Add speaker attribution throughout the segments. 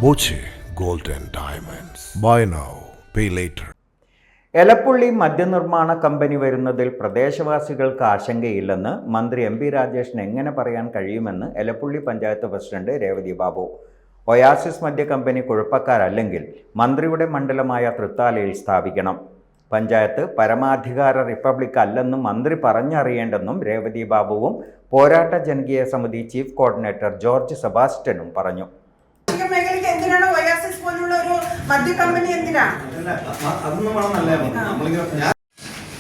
Speaker 1: Boche gold and diamonds. Buy now, pay later.
Speaker 2: Elappully മദ്യനിർമ്മാണ കമ്പനി വരുന്നതിൽ പ്രദേശവാസികൾക്ക് ആശങ്കയില്ലെന്ന് മന്ത്രി എം പി രാജേഷിന് എങ്ങനെ പറയാൻ കഴിയുമെന്ന് എലപ്പുള്ളി പഞ്ചായത്ത് പ്രസിഡന്റ് രേവതി ബാബു. ഒയാസിസ് മദ്യ കമ്പനി കുഴപ്പക്കാരല്ലെങ്കിൽ മന്ത്രിയുടെ മണ്ഡലമായ തൃത്താലയിൽ സ്ഥാപിക്കണം. പഞ്ചായത്ത് പരമാധികാര റിപ്പബ്ലിക് അല്ലെന്നും മന്ത്രി പറഞ്ഞറിയേണ്ടെന്നും രേവതി ബാബുവും പോരാട്ട ജനകീയ സമിതി ചീഫ് കോർഡിനേറ്റർ ജോർജ് സെബാസ്റ്റ്യനും പറഞ്ഞു.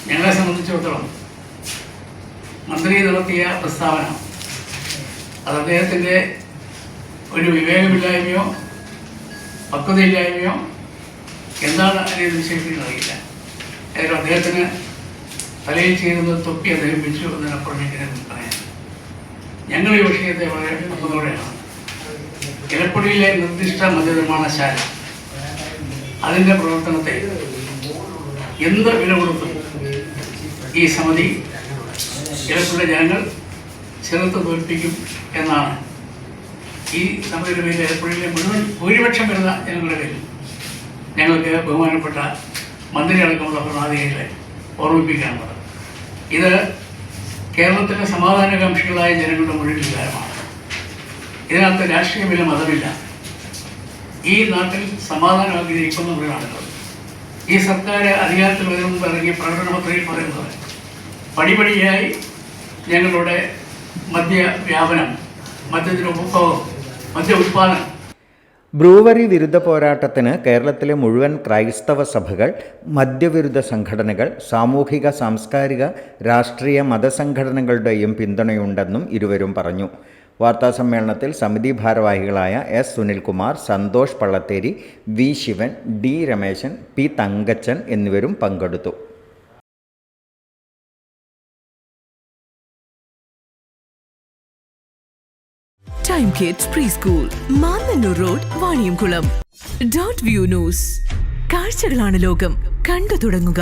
Speaker 3: ഞങ്ങളെ സംബന്ധിച്ചിടത്തോളം മന്ത്രി നടത്തിയ പ്രസ്താവന അത് അദ്ദേഹത്തിൻ്റെ ഒരു വിവേകമില്ലായ്മയോ പക്വതയില്ലായ്മയോ എന്താണ് അതിനെ നിശ്ചയിക്കുന്നത് അറിയില്ല. ഏതായാലും അദ്ദേഹത്തിന് തലയിൽ ചെയ്യുന്നത് തൊപ്പി അദ്ദേഹം വെച്ചു എന്നതിനപ്പുറം എനിക്ക് പറയാം. ഞങ്ങൾ ഈ വിഷയത്തെ വളരെ പക്വതയോടെയാണ്. എലപ്പുള്ളിയിലെ നിർദ്ദിഷ്ട മദ്യനിർമ്മാണശാല അതിൻ്റെ പ്രവർത്തനത്തെ എന്ത് വില കൊടുത്തും ഈ സമിതി എലപ്പുള്ളി ജനങ്ങൾ ചെറുത്ത് തോൽപ്പിക്കും എന്നാണ് ഈ സമിതിയുടെ പേരിൽ എലപ്പുള്ളിയിലെ മുഴുവൻ ഭൂരിപക്ഷം വരുന്ന ജനങ്ങളുടെ പേരിൽ ഞങ്ങൾക്ക് ബഹുമാനപ്പെട്ട മന്ത്രി അടക്കമുള്ള ഭരണാധികാരികളെ ഓർമ്മിപ്പിക്കാനുള്ളത്. ഇത് കേരളത്തിലെ സമാധാനകാംക്ഷികളായ ജനങ്ങളുടെ മുഴുവൻ വികാരമാണ്. ഇതിനകത്ത് രാഷ്ട്രീയമില്ല, മതമില്ല. ഈ നാട്ടിൽ സമാധാനം ആഗ്രഹിക്കുന്ന മുഴുവനാണുള്ളത്. ഈ സർക്കാർ അധികാരത്തിൽ വരുന്ന മുമ്പ് ഇറങ്ങിയ പ്രകടന പത്രികയിൽ പറയുന്നത് പടിപടിയായി ഞങ്ങളുടെ മദ്യവ്യാപനം, മദ്യത്തിൻ്റെ ഉപഭോഗം, മദ്യ ഉത്പാദനം.
Speaker 2: ബ്രൂവറി വിരുദ്ധ പോരാട്ടത്തിന് കേരളത്തിലെ മുഴുവൻ ക്രൈസ്തവ സഭകൾ, മദ്യവിരുദ്ധ സംഘടനകൾ, സാമൂഹിക സാംസ്കാരിക രാഷ്ട്രീയ മതസംഘടനകളുടെയും പിന്തുണയുണ്ടെന്നും ഇരുവരും പറഞ്ഞു. വാർത്താസമ്മേളനത്തിൽ സമിതി ഭാരവാഹികളായ S Sunilkumar, Santhosh Pallatheri, V Sivan, D Rameshan, P Thankachan എന്നിവരും പങ്കെടുത്തു.
Speaker 4: Time kids pre school, Mannannur road, Vaniyamkulam. Dot view news. കാഴ്ചകളാണ് ലോകം, കണ്ടു തുടങ്ങുക.